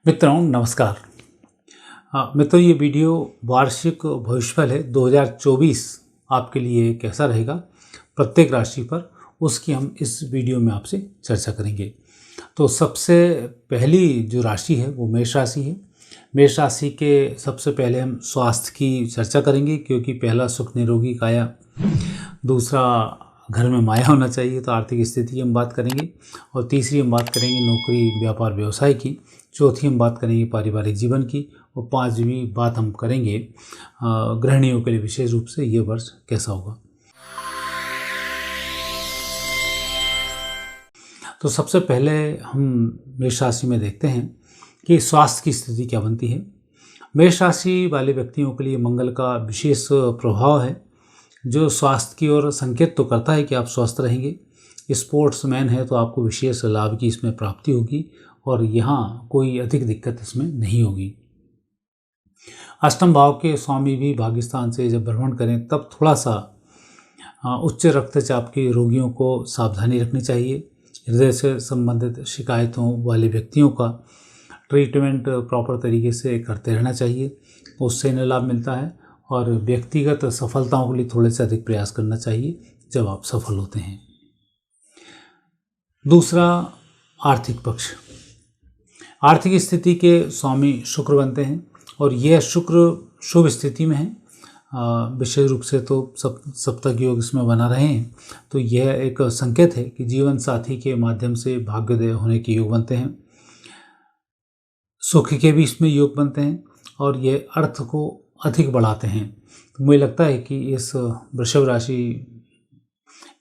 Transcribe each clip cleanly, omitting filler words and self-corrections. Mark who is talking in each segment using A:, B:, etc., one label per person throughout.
A: मित्रों नमस्कार। मित्रों ये वीडियो वार्षिक भविष्यफल है 2024 आपके लिए कैसा रहेगा प्रत्येक राशि पर, उसकी हम इस वीडियो में आपसे चर्चा करेंगे। तो सबसे पहली जो राशि है वो मेष राशि है। मेष राशि के सबसे पहले हम स्वास्थ्य की चर्चा करेंगे, क्योंकि पहला सुख निरोगी काया, दूसरा घर में माया होना चाहिए, तो आर्थिक स्थिति की हम बात करेंगे, और तीसरी हम बात करेंगे नौकरी व्यापार व्यवसाय की, चौथी हम बात करेंगे पारिवारिक जीवन की, और पांचवी बात हम करेंगे गृहिणियों के लिए विशेष रूप से ये वर्ष कैसा होगा। तो सबसे पहले हम मेष राशि में देखते हैं कि स्वास्थ्य की स्थिति क्या बनती है। मेष राशि वाले व्यक्तियों के लिए मंगल का विशेष प्रभाव है, जो स्वास्थ्य की ओर संकेत तो करता है कि आप स्वस्थ रहेंगे। स्पोर्ट्समैन है तो आपको विशेष लाभ की इसमें प्राप्ति होगी, और यहाँ कोई अधिक दिक्कत इसमें नहीं होगी। अष्टम भाव के स्वामी भी भाग्यस्थान से जब भ्रमण करें तब थोड़ा सा उच्च रक्तचाप के रोगियों को सावधानी रखनी चाहिए। हृदय से संबंधित शिकायतों वाले व्यक्तियों का ट्रीटमेंट प्रॉपर तरीके से करते रहना चाहिए, उससे इन्हें लाभ मिलता है। और व्यक्तिगत सफलताओं के लिए थोड़े से अधिक प्रयास करना चाहिए जब आप सफल होते हैं। दूसरा, आर्थिक पक्ष। आर्थिक स्थिति के स्वामी शुक्र बनते हैं, और यह शुक्र शुभ स्थिति में है, विशेष रूप से तो सप्तक योग इसमें बना रहे हैं, तो यह एक संकेत है कि जीवन साथी के माध्यम से भाग्योदय होने के योग बनते हैं, सुख के भी इसमें योग बनते हैं, और यह अर्थ को अधिक बढ़ाते हैं। तो मुझे लगता है कि इस वृषभ राशि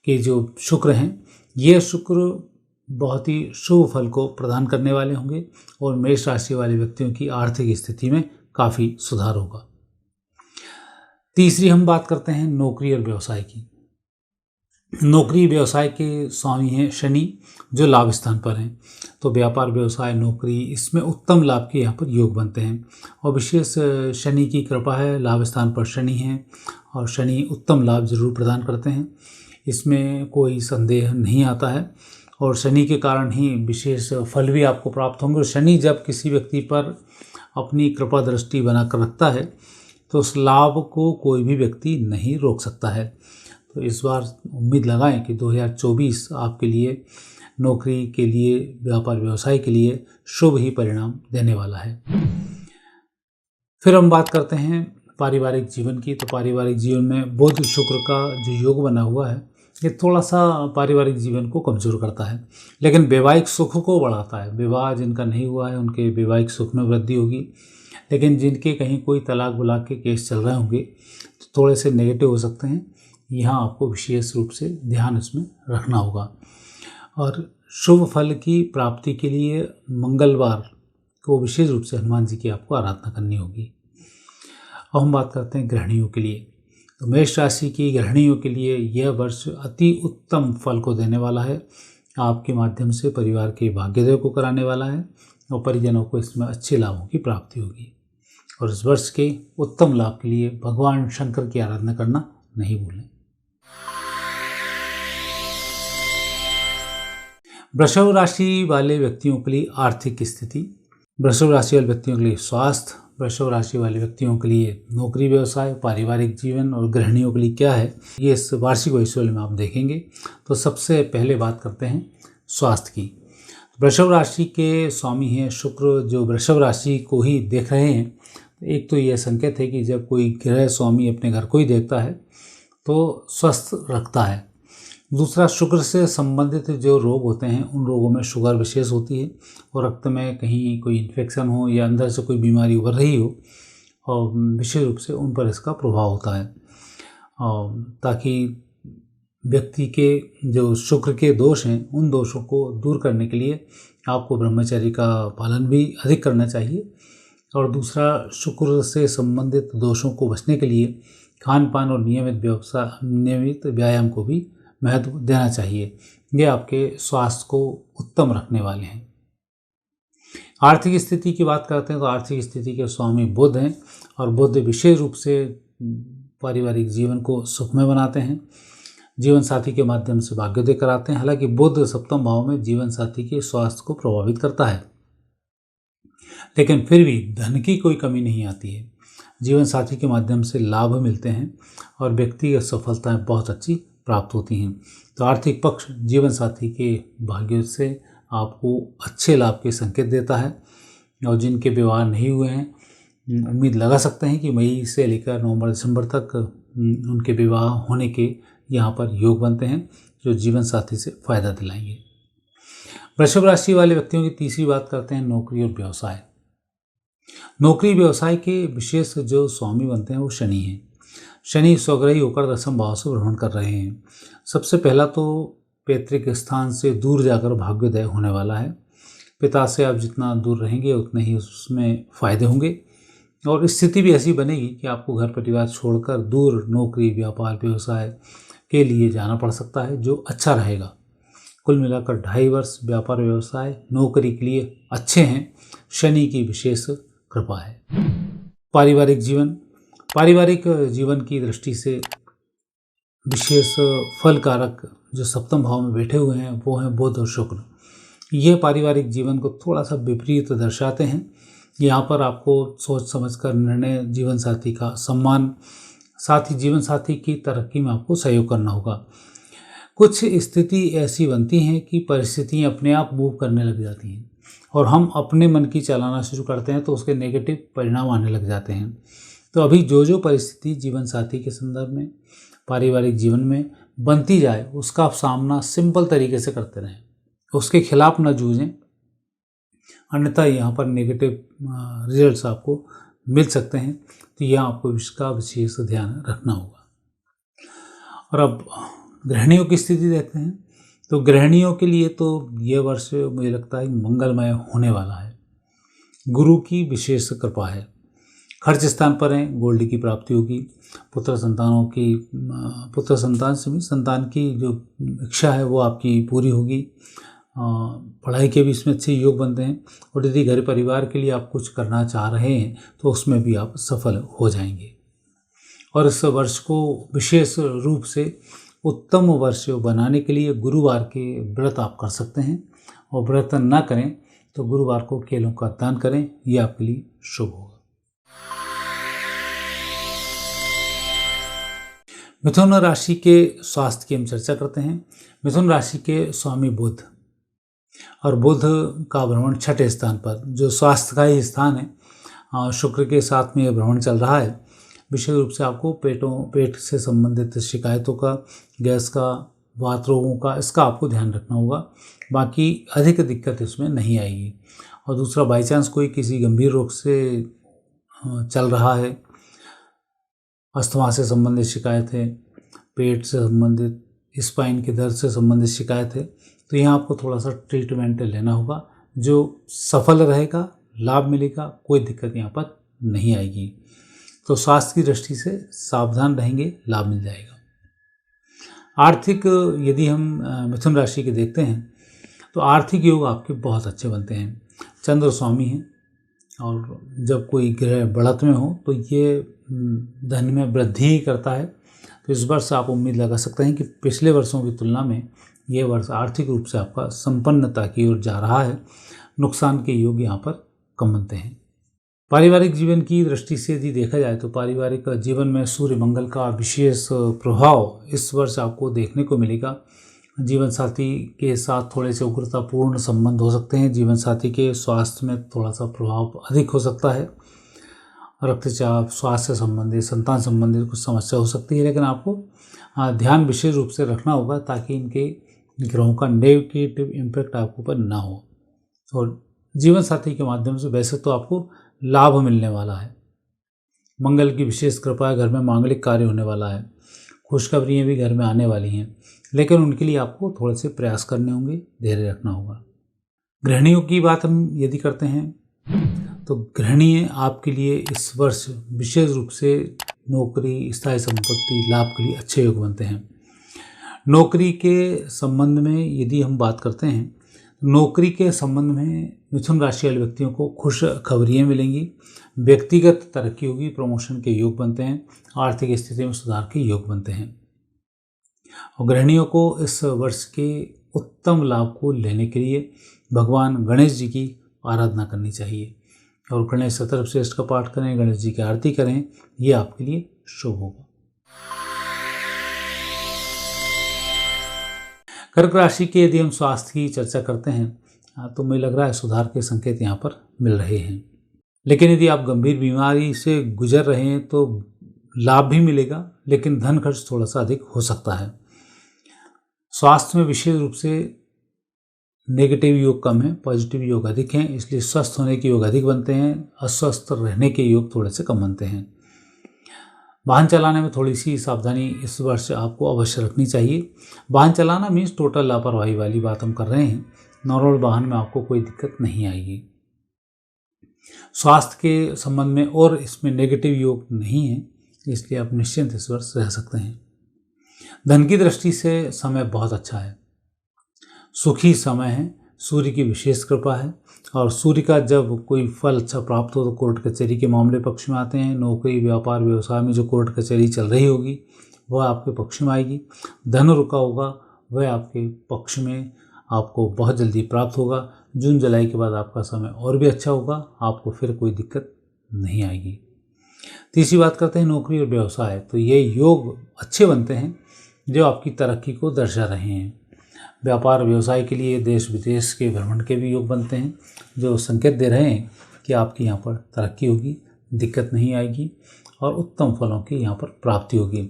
A: के जो शुक्र हैं, ये शुक्र बहुत ही शुभ फल को प्रदान करने वाले होंगे, और मेष राशि वाले व्यक्तियों की आर्थिक स्थिति में काफ़ी सुधार होगा। तीसरी हम बात करते हैं नौकरी और व्यवसाय की। नौकरी व्यवसाय के स्वामी हैं शनि, जो लाभ स्थान पर हैं, तो व्यापार व्यवसाय नौकरी इसमें उत्तम लाभ के यहाँ पर योग बनते हैं, और विशेष शनि की कृपा है, लाभ स्थान पर शनि हैं, और शनि उत्तम लाभ जरूर प्रदान करते हैं, इसमें कोई संदेह नहीं आता है, और शनि के कारण ही विशेष फल भी आपको प्राप्त होंगे। और शनि जब किसी व्यक्ति पर अपनी कृपा दृष्टि बनाकर रखता है तो उस लाभ को कोई भी व्यक्ति नहीं रोक सकता है। तो इस बार उम्मीद लगाएं कि 2024 आपके लिए नौकरी के लिए व्यापार व्यवसाय के लिए शुभ ही परिणाम देने वाला है। फिर हम बात करते हैं पारिवारिक जीवन की। तो पारिवारिक जीवन में बुध शुक्र का जो योग बना हुआ है, ये थोड़ा सा पारिवारिक जीवन को कमज़ोर करता है, लेकिन वैवाहिक सुख को बढ़ाता है। विवाह जिनका नहीं हुआ है उनके वैवाहिक सुख में वृद्धि होगी, लेकिन जिनके कहीं कोई तलाक बुलाक के केस चल रहे होंगे तो थोड़े से नेगेटिव हो सकते हैं, यहाँ आपको विशेष रूप से ध्यान इसमें रखना होगा। और शुभ फल की प्राप्ति के लिए मंगलवार को विशेष रूप से हनुमान जी की आपको आराधना करनी होगी। अब हम बात करते हैं गृहिणियों के लिए। तो मेष राशि की गृहिणियों के लिए यह वर्ष अति उत्तम फल को देने वाला है, आपके माध्यम से परिवार के भाग्योदय को कराने वाला है, और परिजनों को इसमें अच्छे लाभों की प्राप्ति होगी। और इस वर्ष के उत्तम लाभ के लिए भगवान शंकर की आराधना करना नहीं भूलें। वृषभ राशि वाले व्यक्तियों के लिए आर्थिक स्थिति। वृषभ राशि वाले व्यक्तियों के लिए स्वास्थ्य, वृषभ राशि वाले व्यक्तियों के लिए नौकरी व्यवसाय, पारिवारिक जीवन, और गृहिणियों के लिए क्या है, ये इस वार्षिक भविष्यवाणी में आप देखेंगे। तो सबसे पहले बात करते हैं स्वास्थ्य की। वृषभ राशि के स्वामी हैं शुक्र, जो वृषभ राशि को ही देख रहे हैं। एक तो यह संकेत है कि जब कोई ग्रह स्वामी अपने घर को ही देखता है तो स्वस्थ रखता है। दूसरा, शुक्र से संबंधित जो रोग होते हैं उन रोगों में शुगर विशेष होती है, और रक्त में कहीं कोई इन्फेक्शन हो या अंदर से कोई बीमारी उभर रही हो, और विशेष रूप से उन पर इसका प्रभाव होता है। ताकि व्यक्ति के जो शुक्र के दोष हैं उन दोषों को दूर करने के लिए आपको ब्रह्मचर्य का पालन भी अधिक करना चाहिए। और दूसरा, शुक्र से संबंधित दोषों को बचने के लिए खान पान और नियमित व्यायाम को भी महत्व देना चाहिए। ये आपके स्वास्थ्य को उत्तम रखने वाले हैं। आर्थिक स्थिति की बात करते हैं तो आर्थिक स्थिति के स्वामी बुध हैं, और बुध विशेष रूप से पारिवारिक जीवन को सुखमय बनाते हैं, जीवन साथी के माध्यम से भाग्योदय कराते हैं। हालांकि बुध सप्तम भाव में जीवन साथी के स्वास्थ्य को प्रभावित करता है, लेकिन फिर भी धन की कोई कमी नहीं आती है। जीवन साथी के माध्यम से लाभ मिलते हैं और व्यक्तिगत सफलताएं बहुत अच्छी प्राप्त होती हैं। तो आर्थिक पक्ष जीवन साथी के भाग्य से आपको अच्छे लाभ के संकेत देता है। और जिनके विवाह नहीं हुए हैं, उम्मीद लगा सकते हैं कि मई से लेकर नवंबर दिसंबर तक उनके विवाह होने के यहाँ पर योग बनते हैं, जो जीवन साथी से फायदा दिलाएंगे। वृषभ राशि वाले व्यक्तियों की तीसरी बात करते हैं नौकरी और व्यवसाय। नौकरी व्यवसाय के विशेष जो स्वामी बनते हैं वो शनि हैं। शनि स्वग्रही होकर दसम भाव से भ्रमण कर रहे हैं। सबसे पहला तो पैतृक स्थान से दूर जाकर भाग्योदय होने वाला है। पिता से आप जितना दूर रहेंगे उतने ही उसमें फ़ायदे होंगे और स्थिति भी ऐसी बनेगी कि आपको घर परिवार छोड़कर दूर नौकरी, व्यापार, व्यवसाय के लिए जाना पड़ सकता है, जो अच्छा रहेगा। कुल मिलाकर 2.5 वर्ष व्यापार, व्यवसाय, नौकरी के लिए अच्छे हैं। शनि की विशेष कृपा है। पारिवारिक जीवन की दृष्टि से विशेष फल कारक जो सप्तम भाव में बैठे हुए हैं वो हैं बुध और शुक्र। ये पारिवारिक जीवन को थोड़ा सा विपरीत दर्शाते हैं। यहाँ पर आपको सोच समझकर निर्णय, जीवन साथी का सम्मान, साथ ही जीवन साथी की तरक्की में आपको सहयोग करना होगा। कुछ स्थिति ऐसी बनती हैं कि परिस्थितियाँ अपने आप मूव करने लग जाती हैं और हम अपने मन की चलाना शुरू करते हैं तो उसके नेगेटिव परिणाम आने लग जाते हैं। तो अभी जो परिस्थिति जीवन साथी के संदर्भ में पारिवारिक जीवन में बनती जाए उसका आप सामना सिंपल तरीके से करते रहें, उसके खिलाफ न जूझें, अन्यथा यहाँ पर नेगेटिव रिजल्ट्स आपको मिल सकते हैं। तो यह आपको इसका विशेष ध्यान रखना होगा। और अब गृहिणियों की स्थिति देखते हैं। तो गृहिणियों के लिए तो यह वर्ष मुझे लगता है मंगलमय होने वाला है। गुरु की विशेष कृपा है। खर्च स्थान पर हैं, गोल्ड की प्राप्ति होगी। पुत्र संतान से भी संतान की जो इच्छा है वो आपकी पूरी होगी। पढ़ाई के भी इसमें अच्छे योग बनते हैं और यदि घर परिवार के लिए आप कुछ करना चाह रहे हैं तो उसमें भी आप सफल हो जाएंगे। और इस वर्ष को विशेष रूप से उत्तम वर्ष बनाने के लिए गुरुवार के व्रत आप कर सकते हैं और व्रत न करें तो गुरुवार को केलों का दान करें, यह आपके लिए शुभ होगा। मिथुन राशि के स्वास्थ्य की हम चर्चा करते हैं। मिथुन राशि के स्वामी बुध और बुध का भ्रमण छठे स्थान पर, जो स्वास्थ्य का ही स्थान है, शुक्र के साथ में यह भ्रमण चल रहा है। विशेष रूप से आपको पेट से संबंधित शिकायतों का, गैस का, वात रोगों का, इसका आपको ध्यान रखना होगा। बाकी अधिक दिक्कत इसमें नहीं आएगी। और दूसरा, बाई चांस कोई किसी गंभीर रोग से चल रहा है, अस्थमा से संबंधित शिकायत है, पेट से संबंधित, स्पाइन के दर्द से संबंधित शिकायत है, तो यहाँ आपको थोड़ा सा ट्रीटमेंट लेना होगा, जो सफल रहेगा, लाभ मिलेगा, कोई दिक्कत यहाँ पर नहीं आएगी। तो स्वास्थ्य की दृष्टि से सावधान रहेंगे, लाभ मिल जाएगा। आर्थिक यदि हम मिथुन राशि के देखते हैं तो आर्थिक योग आपके बहुत अच्छे बनते हैं। चंद्र स्वामी हैं और जब कोई ग्रह बढ़त में हो तो ये धन में वृद्धि ही करता है। तो इस वर्ष आप उम्मीद लगा सकते हैं कि पिछले वर्षों की तुलना में ये वर्ष आर्थिक रूप से आपका संपन्नता की ओर जा रहा है। नुकसान के योग यहाँ पर कम बनते हैं। पारिवारिक जीवन की दृष्टि से यदि देखा जाए तो पारिवारिक जीवन में सूर्य मंगल का विशेष प्रभाव इस वर्ष आपको देखने को मिलेगा। जीवन साथी के साथ थोड़े से उग्रतापूर्ण संबंध हो सकते हैं। जीवन साथी के स्वास्थ्य में थोड़ा सा प्रभाव अधिक हो सकता है। रक्तचाप, स्वास्थ्य से संबंधित, संतान संबंधित कुछ समस्या हो सकती है, लेकिन आपको ध्यान विशेष रूप से रखना होगा ताकि इनके ग्रहों का नेगेटिव इम्पैक्ट आपके ऊपर ना हो। और जीवन साथी के माध्यम से वैसे तो आपको लाभ मिलने वाला है। मंगल की विशेष कृपा है, घर में मांगलिक कार्य होने वाला है, खुशखबरियाँ भी घर में आने वाली हैं, लेकिन उनके लिए आपको थोड़े से प्रयास करने होंगे, धैर्य रखना होगा। गृहिणियों की बात हम यदि करते हैं तो गृहिणी आपके लिए इस वर्ष विशेष रूप से नौकरी, स्थायी संपत्ति लाभ के लिए अच्छे योग बनते हैं। नौकरी के संबंध में यदि हम बात करते हैं, नौकरी के संबंध में मिथुन राशि वाले व्यक्तियों को खुश खबरियाँ मिलेंगी, व्यक्तिगत तरक्की होगी, प्रमोशन के योग बनते हैं, आर्थिक स्थिति में सुधार के योग बनते हैं। और गृहिणियों को इस वर्ष के उत्तम लाभ को लेने के लिए भगवान गणेश जी की आराधना करनी चाहिए। और गणेश शतरश्रेष्ठ का पाठ करें, गणेश जी की आरती करें, ये आपके लिए शुभ होगा। कर्क राशि के यदि हम स्वास्थ्य की चर्चा करते हैं तो मुझे लग रहा है सुधार के संकेत यहाँ पर मिल रहे हैं, लेकिन यदि आप गंभीर बीमारी से गुजर रहे हैं तो लाभ भी मिलेगा, लेकिन धन खर्च थोड़ा सा अधिक हो सकता है। स्वास्थ्य में विशेष रूप से नेगेटिव योग कम है, पॉजिटिव योग अधिक हैं, इसलिए स्वस्थ होने के योग अधिक बनते हैं, अस्वस्थ रहने के योग थोड़े से कम बनते हैं। वाहन चलाने में थोड़ी सी सावधानी इस वर्ष आपको अवश्य रखनी चाहिए। वाहन चलाना मीन्स टोटल लापरवाही वाली बात हम कर रहे हैं। नॉर्मल वाहन में आपको कोई दिक्कत नहीं आएगी। स्वास्थ्य के संबंध में और इसमें नेगेटिव योग नहीं है, इसलिए आप निश्चिंत इस वर्ष रह सकते हैं। धन की दृष्टि से समय बहुत अच्छा है, सुखी समय है, सूर्य की विशेष कृपा है, और सूर्य का जब कोई फल अच्छा प्राप्त हो तो कोर्ट कचहरी के मामले पक्ष में आते हैं। नौकरी, व्यापार, व्यवसाय में जो कोर्ट कचहरी चल रही होगी वह आपके पक्ष में आएगी। धन रुका होगा वह आपके पक्ष में आपको बहुत जल्दी प्राप्त होगा। जून जुलाई के बाद आपका समय और भी अच्छा होगा, आपको फिर कोई दिक्कत नहीं आएगी। तीसरी बात करते हैं नौकरी और व्यवसाय, तो ये योग अच्छे बनते हैं जो आपकी तरक्की को दर्शा रहे हैं। व्यापार व्यवसाय के लिए देश विदेश के भ्रमण के भी योग बनते हैं, जो संकेत दे रहे हैं कि आपकी यहाँ पर तरक्की होगी, दिक्कत नहीं आएगी और उत्तम फलों की यहाँ पर प्राप्ति होगी।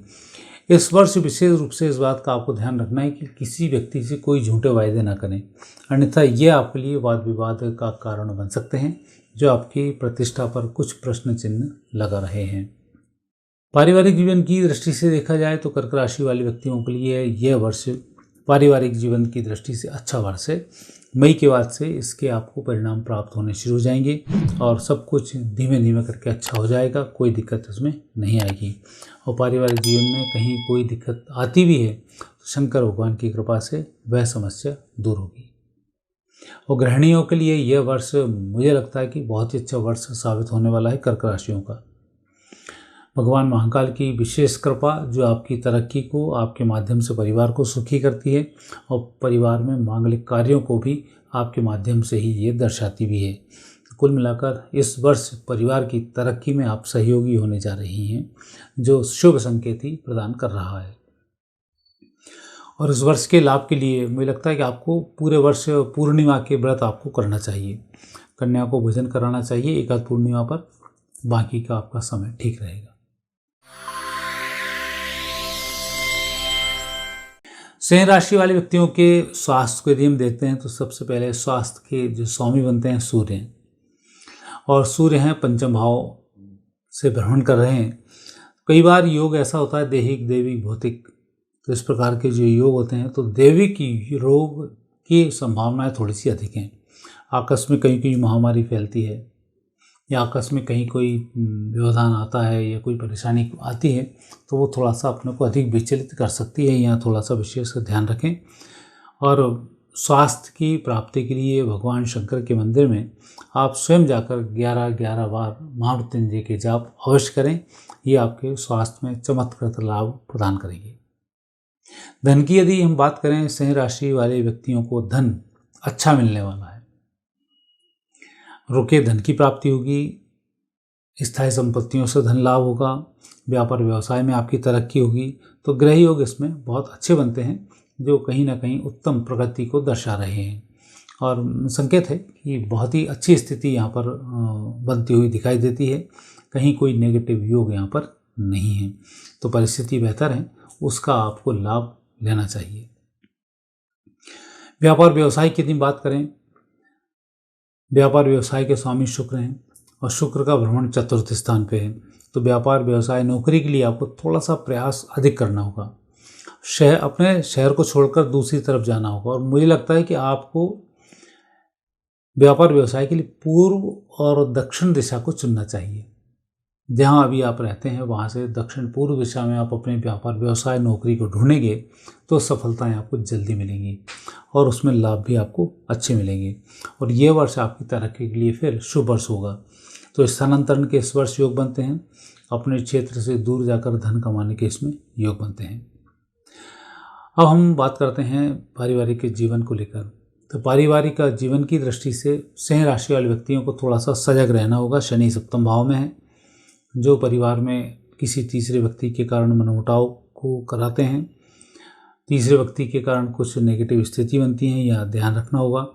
A: इस वर्ष विशेष रूप से इस बात का आपको ध्यान रखना है कि किसी व्यक्ति से कोई झूठे वायदे ना करें, अन्यथा ये आपके लिए वाद विवाद का कारण बन सकते हैं, जो आपकी प्रतिष्ठा पर कुछ प्रश्न चिन्ह लगा रहे हैं। पारिवारिक जीवन की दृष्टि से देखा जाए तो कर्क राशि वाले व्यक्तियों के लिए यह वर्ष पारिवारिक जीवन की दृष्टि से अच्छा वर्ष है। मई के बाद से इसके आपको परिणाम प्राप्त होने शुरू हो जाएंगे और सब कुछ धीमे धीमे करके अच्छा हो जाएगा, कोई दिक्कत इसमें नहीं आएगी। और पारिवारिक जीवन में कहीं कोई दिक्कत आती भी है तो शंकर भगवान की कृपा से वह समस्या दूर होगी। और गृहिणियों के लिए यह वर्ष मुझे लगता है कि बहुत ही अच्छा वर्ष साबित होने वाला है कर्क राशियों का। भगवान महाकाल की विशेष कृपा जो आपकी तरक्की को, आपके माध्यम से परिवार को सुखी करती है और परिवार में मांगलिक कार्यों को भी आपके माध्यम से ही ये दर्शाती भी है। कुल मिलाकर इस वर्ष परिवार की तरक्की में आप सहयोगी होने जा रही हैं, जो शुभ संकेत ही प्रदान कर रहा है। और इस वर्ष के लाभ के लिए मुझे लगता है कि आपको पूरे वर्ष पूर्णिमा के व्रत आपको करना चाहिए, कन्या को भोजन कराना चाहिए एक आध पूर्णिमा पर, बाकी का आपका समय ठीक रहेगा। सिंह राशि वाले व्यक्तियों के स्वास्थ्य को यदि हम देखते हैं तो सबसे पहले स्वास्थ्य के जो स्वामी बनते हैं सूर्य हैं, और सूर्य हैं पंचम भाव से भ्रमण कर रहे हैं। कई बार योग ऐसा होता है दैहिक, दैविक, भौतिक, तो इस प्रकार के जो योग होते हैं तो दैविक रोग की संभावनाएं थोड़ी सी अधिक हैं। आकस्मिक कहीं कहीं महामारी फैलती है या आकस्मिक कहीं कोई व्यवधान आता है या कोई परेशानी आती है तो वो थोड़ा सा अपने को अधिक विचलित कर सकती है, यहाँ थोड़ा सा विशेष ध्यान रखें। और स्वास्थ्य की प्राप्ति के लिए भगवान शंकर के मंदिर में आप स्वयं जाकर 11-11 बार महामृत्युंजय के जाप अवश्य करें, ये आपके स्वास्थ्य में चमत्कृत लाभ प्रदान करेंगे। धन की यदि हम बात करें, सिंह राशि वाले व्यक्तियों को धन अच्छा मिलने वाला है, रुके धन की प्राप्ति होगी, स्थायी संपत्तियों से धन लाभ होगा, व्यापार व्यवसाय में आपकी तरक्की होगी। तो ग्रह योग इसमें बहुत अच्छे बनते हैं जो कहीं ना कहीं उत्तम प्रगति को दर्शा रहे हैं, और संकेत है कि बहुत ही अच्छी स्थिति यहाँ पर बनती हुई दिखाई देती है। कहीं कोई नेगेटिव योग यहाँ पर नहीं है, तो परिस्थिति बेहतर है, उसका आपको लाभ लेना चाहिए। व्यापार व्यवसाय की यदि बात करें, व्यापार व्यवसाय के स्वामी शुक्र हैं और शुक्र का भ्रमण चतुर्थ स्थान पे है, तो व्यापार व्यवसाय नौकरी के लिए आपको थोड़ा सा प्रयास अधिक करना होगा, अपने शहर को छोड़कर दूसरी तरफ जाना होगा। और मुझे लगता है कि आपको व्यापार व्यवसाय के लिए पूर्व और दक्षिण दिशा को चुनना चाहिए। जहाँ अभी आप रहते हैं वहाँ से दक्षिण पूर्व दिशा में आप अपने व्यापार व्यवसाय नौकरी को ढूंढेंगे तो सफलताएं आपको जल्दी मिलेंगी और उसमें लाभ भी आपको अच्छे मिलेंगे। और ये वर्ष आपकी तरक्की के लिए फिर शुभ वर्ष होगा। तो स्थानांतरण के इस वर्ष योग बनते हैं, अपने क्षेत्र से दूर जाकर धन कमाने के इसमें योग बनते हैं। अब हम बात करते हैं पारिवारिक जीवन को लेकर। तो पारिवारिक जीवन की दृष्टि से सिंह राशि वाले व्यक्तियों को थोड़ा सा सजग रहना होगा। शनि सप्तम भाव में है, जो परिवार में किसी तीसरे व्यक्ति के कारण मनमुटाव को कराते हैं, तीसरे व्यक्ति के कारण कुछ नेगेटिव स्थिति बनती है, यह ध्यान रखना होगा।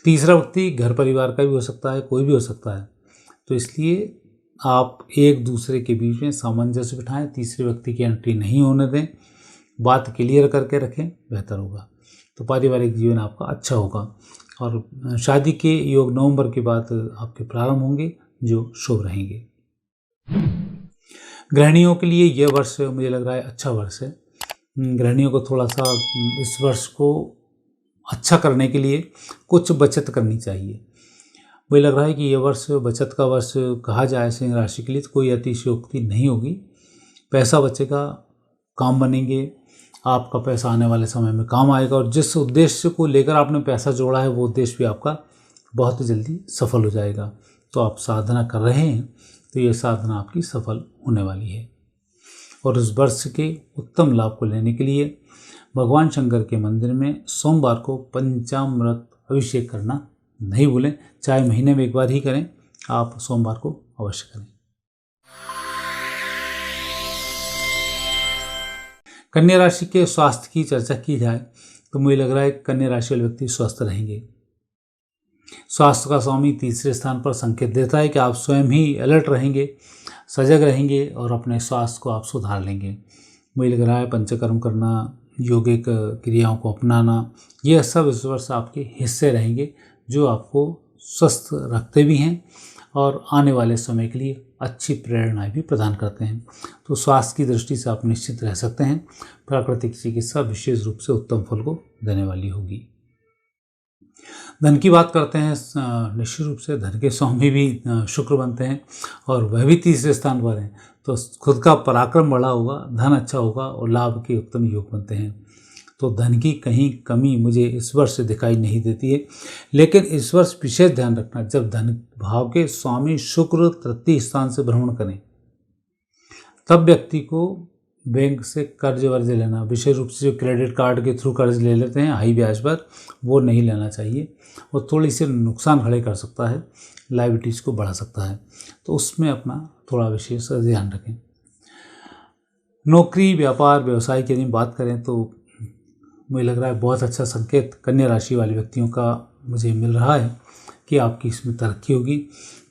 A: तीसरा व्यक्ति घर परिवार का भी हो सकता है, कोई भी हो सकता है, तो इसलिए आप एक दूसरे के बीच में सामंजस्य बिठाएं, तीसरे व्यक्ति की एंट्री नहीं होने दें, बात क्लियर करके रखें, बेहतर होगा। तो पारिवारिक जीवन आपका अच्छा होगा और शादी के योग नवंबर के बाद आपके प्रारंभ होंगे, जो शुभ रहेंगे। गृहिणियों के लिए यह वर्ष मुझे लग रहा है अच्छा वर्ष है। गृहिणियों को थोड़ा सा इस वर्ष को अच्छा करने के लिए कुछ बचत करनी चाहिए। मुझे लग रहा है कि यह वर्ष बचत का वर्ष कहा जाए सिंह राशि के लिए तो कोई अतिशयोक्ति नहीं होगी। पैसा बचेगा, काम बनेंगे, आपका पैसा आने वाले समय में काम आएगा और जिस उद्देश्य को लेकर आपने पैसा जोड़ा है वो उद्देश्य भी आपका बहुत जल्दी सफल हो जाएगा। तो आप साधना कर रहे हैं तो ये साधना आपकी सफल होने वाली है। और इस वर्ष के उत्तम लाभ को लेने के लिए भगवान शंकर के मंदिर में सोमवार को पंचामृत अभिषेक करना नहीं भूलें, चाहे महीने में एक बार ही करें, आप सोमवार को अवश्य करें। कन्या राशि के स्वास्थ्य की चर्चा की जाए तो मुझे लग रहा है कन्या राशि वाले व्यक्ति स्वस्थ रहेंगे। स्वास्थ्य का स्वामी तीसरे स्थान पर संकेत देता है कि आप स्वयं ही अलर्ट रहेंगे, सजग रहेंगे और अपने स्वास्थ्य को आप सुधार लेंगे। मुझे लग रहा है पंचकर्म करना, योगिक क्रियाओं को अपनाना, यह सब इस वर्ष आपके हिस्से रहेंगे जो आपको स्वस्थ रखते भी हैं और आने वाले समय के लिए अच्छी प्रेरणाएं भी प्रदान करते हैं। तो स्वास्थ्य की दृष्टि से आप निश्चित रह सकते हैं। प्राकृतिक चिकित्सा विशेष रूप से उत्तम फल को देने वाली होगी। धन की बात करते हैं, निश्चित रूप से धन के स्वामी भी शुक्र बनते हैं और वह भी तीसरे स्थान पर हैं, तो खुद का पराक्रम बड़ा होगा, धन अच्छा होगा और लाभ के उत्तम योग बनते हैं। तो धन की कहीं कमी मुझे इस वर्ष से दिखाई नहीं देती है। लेकिन इस वर्ष विशेष ध्यान रखना, जब धन भाव के स्वामी शुक्र तृतीय स्थान से भ्रमण करें तब व्यक्ति को बैंक से कर्ज वर्ज लेना, विशेष रूप से जो क्रेडिट कार्ड के थ्रू कर्ज ले लेते हैं हाई ब्याज पर, वो नहीं लेना चाहिए। वो थोड़ी सी नुकसान खड़े कर सकता है, लायबिलिटीज़ को बढ़ा सकता है, तो उसमें अपना थोड़ा विशेष ध्यान रखें। नौकरी, व्यापार, व्यवसाय की यदि बात करें तो मुझे लग रहा है बहुत अच्छा संकेत कन्या राशि वाले व्यक्तियों का मुझे मिल रहा है कि आपकी इसमें तरक्की होगी।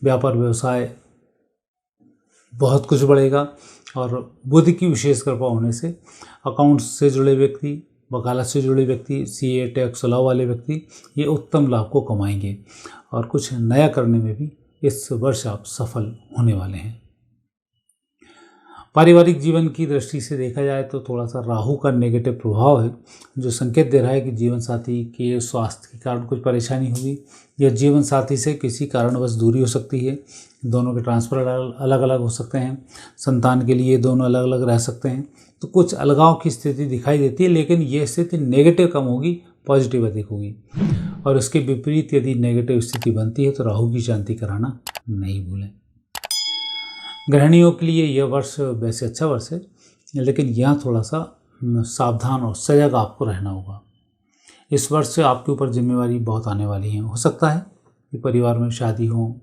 A: व्यापार व्यवसाय बहुत कुछ बढ़ेगा और बुद्धि की विशेष कृपा होने से अकाउंट्स से जुड़े व्यक्ति, वकालत से जुड़े व्यक्ति, सीए, टैक्स लॉ वाले व्यक्ति ये उत्तम लाभ को कमाएंगे और कुछ नया करने में भी इस वर्ष आप सफल होने वाले हैं। पारिवारिक जीवन की दृष्टि से देखा जाए तो थोड़ा सा राहु का नेगेटिव प्रभाव है, जो संकेत दे रहा है कि जीवन साथी के स्वास्थ्य के कारण कुछ परेशानी होगी या जीवन साथी से किसी कारणवश दूरी हो सकती है। दोनों के ट्रांसफ़र अलग अलग हो सकते हैं, संतान के लिए दोनों अलग अलग रह सकते हैं, तो कुछ अलगाव की स्थिति दिखाई देती है। लेकिन ये स्थिति नेगेटिव कम होगी, पॉजिटिव अधिक होगी। और इसके विपरीत यदि नेगेटिव स्थिति बनती है तो राहु की शांति कराना नहीं भूलें। गृहिणियों के लिए यह वर्ष वैसे अच्छा वर्ष है, लेकिन यहाँ थोड़ा सा सावधान और सजग आपको रहना होगा। इस वर्ष से आपके ऊपर जिम्मेवारी बहुत आने वाली है। हो सकता है कि परिवार में शादी हो,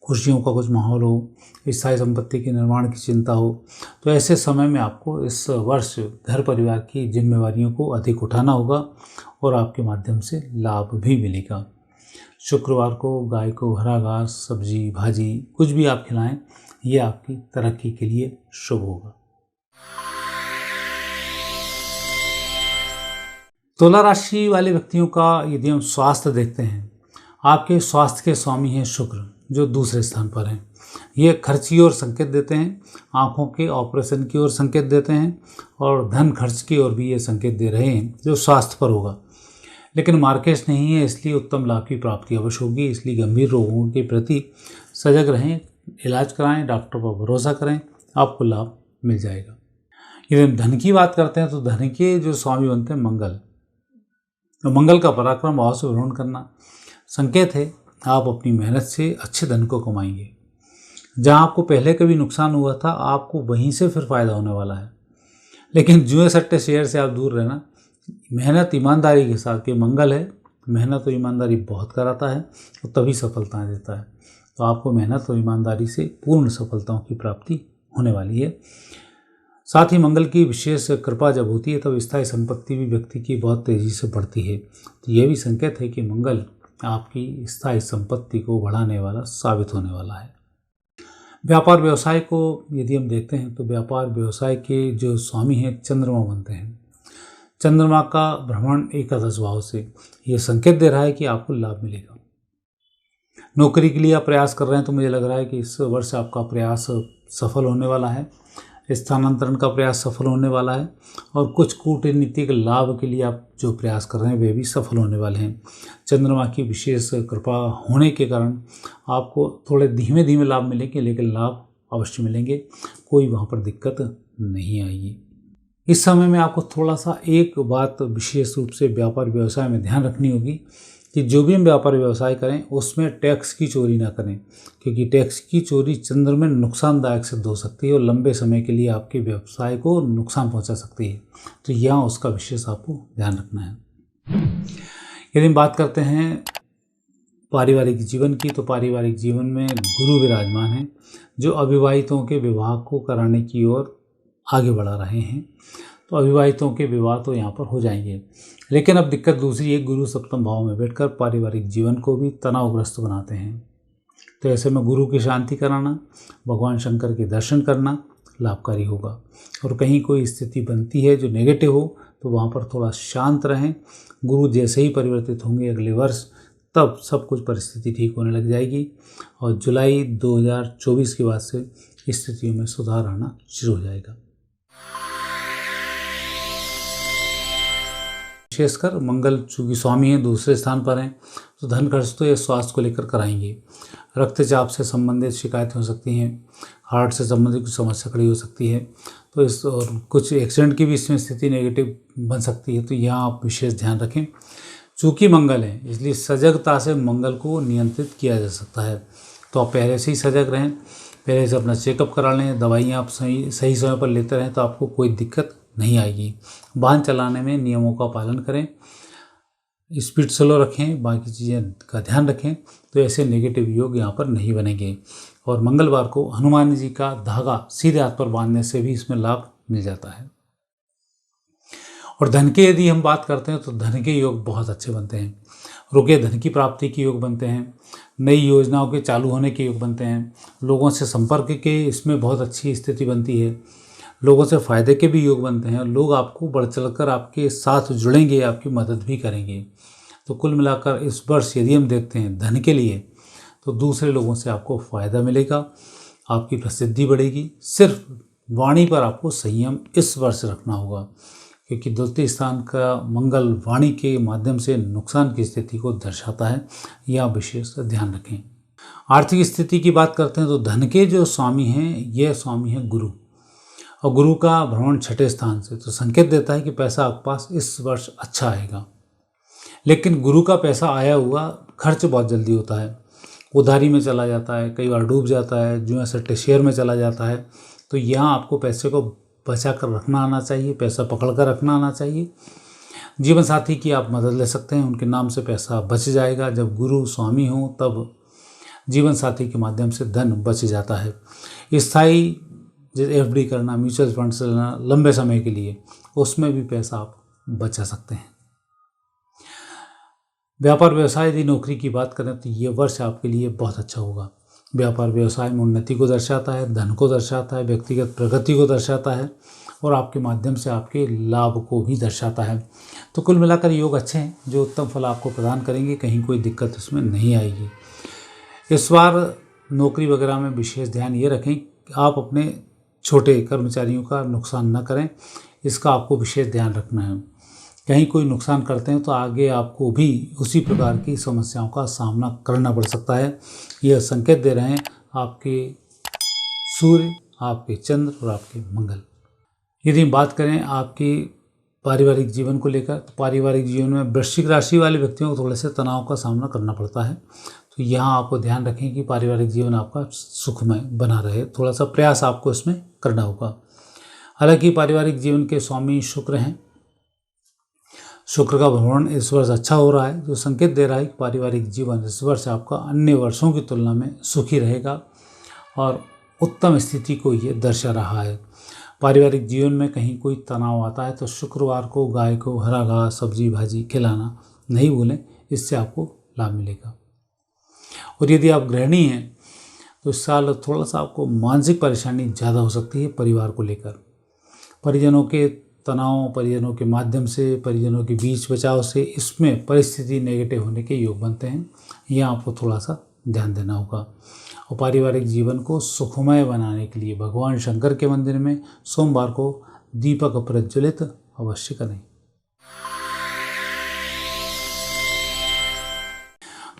A: खुशियों का कुछ माहौल हो, स्थायी संपत्ति के निर्माण की चिंता हो, तो ऐसे समय में आपको इस वर्ष घर परिवार की जिम्मेवारियों को अधिक उठाना होगा और आपके माध्यम से लाभ भी मिलेगा। शुक्रवार को गाय को हरा घास, सब्जी, भाजी कुछ भी आप खिलाएं, ये आपकी तरक्की के लिए शुभ होगा। तुला राशि वाले व्यक्तियों का यदि हम स्वास्थ्य देखते हैं, आपके स्वास्थ्य के स्वामी हैं शुक्र, जो दूसरे स्थान पर हैं। ये खर्च की ओर संकेत देते हैं, आँखों के ऑपरेशन की ओर संकेत देते हैं और धन खर्च की ओर भी ये संकेत दे रहे हैं, जो स्वास्थ्य पर होगा। लेकिन मार्केट नहीं है, इसलिए उत्तम लाभ की प्राप्ति अवश्य होगी। इसलिए गंभीर रोगों के प्रति सजग रहें, इलाज कराएं, डॉक्टर पर भरोसा करें, आपको लाभ मिल जाएगा। यदि धन की बात करते हैं तो धन के जो स्वामी बनते हैं मंगल, तो मंगल का पराक्रम भाव से भ्रमण करना संकेत है आप अपनी मेहनत से अच्छे धन को कमाएंगे। जहाँ आपको पहले कभी नुकसान हुआ था, आपको वहीं से फिर फायदा होने वाला है। लेकिन जुए सट्टे शेयर से आप दूर रहना, मेहनत ईमानदारी के साथ, कि मंगल है मेहनत और ईमानदारी बहुत कराता है तो तभी सफलताएं देता है। तो आपको मेहनत और ईमानदारी से पूर्ण सफलताओं की प्राप्ति होने वाली है। साथ ही मंगल की विशेष कृपा जब होती है तब स्थायी संपत्ति भी व्यक्ति की बहुत तेज़ी से बढ़ती है। तो यह भी संकेत है कि मंगल आपकी स्थायी संपत्ति को बढ़ाने वाला साबित होने वाला है। व्यापार व्यवसाय को यदि हम देखते हैं तो व्यापार व्यवसाय के जो स्वामी हैं चंद्रमा बनते हैं। चंद्रमा का भ्रमण एकादश भाव से यह संकेत दे रहा है कि आपको लाभ मिलेगा। नौकरी के लिए आप प्रयास कर रहे हैं तो मुझे लग रहा है कि इस वर्ष आपका प्रयास सफल होने वाला है। स्थानांतरण का प्रयास सफल होने वाला है और कुछ कूटनीतिक लाभ के लिए आप जो प्रयास कर रहे हैं वे भी सफल होने वाले हैं। चंद्रमा की विशेष कृपा होने के कारण आपको थोड़े धीमे धीमे लाभ मिलेंगे, लेकिन लाभ अवश्य मिलेंगे, कोई वहाँ पर दिक्कत नहीं आएगी। इस समय में आपको थोड़ा सा एक बात विशेष रूप से व्यापार व्यवसाय में ध्यान रखनी होगी कि जो भी हम व्यापार व्यवसाय करें उसमें टैक्स की चोरी ना करें, क्योंकि टैक्स की चोरी चंद्र में नुकसानदायक सिद्ध हो सकती है और लंबे समय के लिए आपके व्यवसाय को नुकसान पहुंचा सकती है। तो यहाँ उसका विशेष आपको ध्यान रखना है। यदि हम बात करते हैं पारिवारिक जीवन की, तो पारिवारिक जीवन में गुरु विराजमान हैं जो अविवाहितों के विवाह को कराने की ओर आगे बढ़ा रहे हैं। तो अविवाहितों के विवाह तो यहाँ पर हो जाएंगे, लेकिन अब दिक्कत दूसरी है, गुरु सप्तम भाव में बैठकर पारिवारिक जीवन को भी तनावग्रस्त बनाते हैं। तो ऐसे में गुरु की शांति कराना, भगवान शंकर के दर्शन करना लाभकारी होगा। और कहीं कोई स्थिति बनती है जो नेगेटिव हो तो वहाँ पर थोड़ा शांत रहें। गुरु जैसे ही परिवर्तित होंगे अगले वर्ष, तब सब कुछ परिस्थिति ठीक होने लग जाएगी और जुलाई 2024 के बाद से स्थितियों में सुधार आना शुरू हो जाएगा। विशेषकर मंगल चूँकि स्वामी हैं, दूसरे स्थान पर हैं, तो धन खर्च तो ये स्वास्थ्य को लेकर कराएंगे। रक्तचाप से संबंधित शिकायतें हो सकती हैं, हार्ट से संबंधित कुछ समस्या खड़ी हो सकती है, तो इस और कुछ एक्सीडेंट की भी इसमें स्थिति नेगेटिव बन सकती है। तो यहाँ आप विशेष ध्यान रखें। चूँकि मंगल है इसलिए सजगता से मंगल को नियंत्रित किया जा सकता है। तो आप पहले से ही सजग रहें, पहले से अपना चेकअप करा लें, दवाइयाँ आप सही समय पर लेते रहें तो आपको कोई दिक्कत नहीं आएगी। वाहन चलाने में नियमों का पालन करें, स्पीड स्लो रखें, बाकी चीज़ें का ध्यान रखें, तो ऐसे नेगेटिव योग यहाँ पर नहीं बनेंगे। और मंगलवार को हनुमान जी का धागा सीधे हाथ पर बांधने से भी इसमें लाभ मिल जाता है। और धन के यदि हम बात करते हैं तो धन के योग बहुत अच्छे बनते हैं। रुके धन की प्राप्ति के योग बनते हैं, नई योजनाओं के चालू होने के योग बनते हैं, लोगों से संपर्क के इसमें बहुत अच्छी स्थिति बनती है, लोगों से फ़ायदे के भी योग बनते हैं और लोग आपको बढ़ चढ़कर आपके साथ जुड़ेंगे, आपकी मदद भी करेंगे। तो कुल मिलाकर इस वर्ष यदि हम देखते हैं धन के लिए, तो दूसरे लोगों से आपको फ़ायदा मिलेगा, आपकी प्रसिद्धि बढ़ेगी। सिर्फ वाणी पर आपको संयम इस वर्ष रखना होगा, क्योंकि द्वितीय स्थान का मंगल वाणी के माध्यम से नुकसान की स्थिति को दर्शाता है, यह विशेष ध्यान रखें। आर्थिक स्थिति की बात करते हैं तो धन के जो स्वामी हैं यह स्वामी हैं गुरु, और गुरु का भ्रमण छठे स्थान से तो संकेत देता है कि पैसा आपके पास इस वर्ष अच्छा आएगा। लेकिन गुरु का पैसा आया हुआ खर्च बहुत जल्दी होता है, उधारी में चला जाता है, कई बार डूब जाता है, जुआ सट्टे शेयर में चला जाता है। तो यहाँ आपको पैसे को बचा कर रखना आना चाहिए, पैसा पकड़ कर रखना आना चाहिए। जीवन साथी की आप मदद ले सकते हैं, उनके नाम से पैसा बच जाएगा। जब गुरु स्वामी हों तब जीवन साथी के माध्यम से धन बच जाता है। स्थायी जैसे FD करना, म्यूचुअल फंड से लेना लंबे समय के लिए, उसमें भी पैसा आप बचा सकते हैं। व्यापार व्यवसाय यदि नौकरी की बात करें तो ये वर्ष आपके लिए बहुत अच्छा होगा। व्यापार व्यवसाय में उन्नति को दर्शाता है, धन को दर्शाता है, व्यक्तिगत प्रगति को दर्शाता है और आपके माध्यम से आपके लाभ को भी दर्शाता है। तो कुल मिलाकर योग अच्छे हैं जो उत्तम फल आपको प्रदान करेंगे, कहीं कोई दिक्कत इसमें नहीं आएगी। इस बार नौकरी वगैरह में विशेष ध्यान ये रखें कि आप अपने छोटे कर्मचारियों का नुकसान न करें, इसका आपको विशेष ध्यान रखना है। कहीं कोई नुकसान करते हैं तो आगे आपको भी उसी प्रकार की समस्याओं का सामना करना पड़ सकता है। यह संकेत दे रहे हैं आपके सूर्य, आपके चंद्र और आपके मंगल। यदि हम बात करें आपके पारिवारिक जीवन को लेकर, तो पारिवारिक जीवन में वृश्चिक राशि वाले व्यक्तियों को थोड़े से तनाव का सामना करना पड़ता है। तो यहाँ आपको ध्यान रखें कि पारिवारिक जीवन आपका सुखमय बना रहे, थोड़ा सा प्रयास आपको इसमें करना होगा। हालांकि पारिवारिक जीवन के स्वामी शुक्र हैं शुक्र का भ्रमण इस वर्ष अच्छा हो रहा है, जो संकेत दे रहा है कि पारिवारिक जीवन इस वर्ष आपका अन्य वर्षों की तुलना में सुखी रहेगा और उत्तम स्थिति को ये दर्शा रहा है। पारिवारिक जीवन में कहीं कोई तनाव आता है तो शुक्रवार को गाय को हरा घास सब्जी भाजी खिलाना नहीं भूलें, इससे आपको लाभ मिलेगा। और यदि आप गृहिणी हैं तो इस साल थोड़ा सा आपको मानसिक परेशानी ज़्यादा हो सकती है परिवार को लेकर। परिजनों के तनाव, परिजनों के माध्यम से, परिजनों के बीच बचाव से इसमें परिस्थिति नेगेटिव होने के योग बनते हैं। यहाँ आपको थोड़ा सा ध्यान देना होगा। और पारिवारिक जीवन को सुखमय बनाने के लिए भगवान शंकर के मंदिर में सोमवार को दीपक प्रज्वलित अवश्य करें।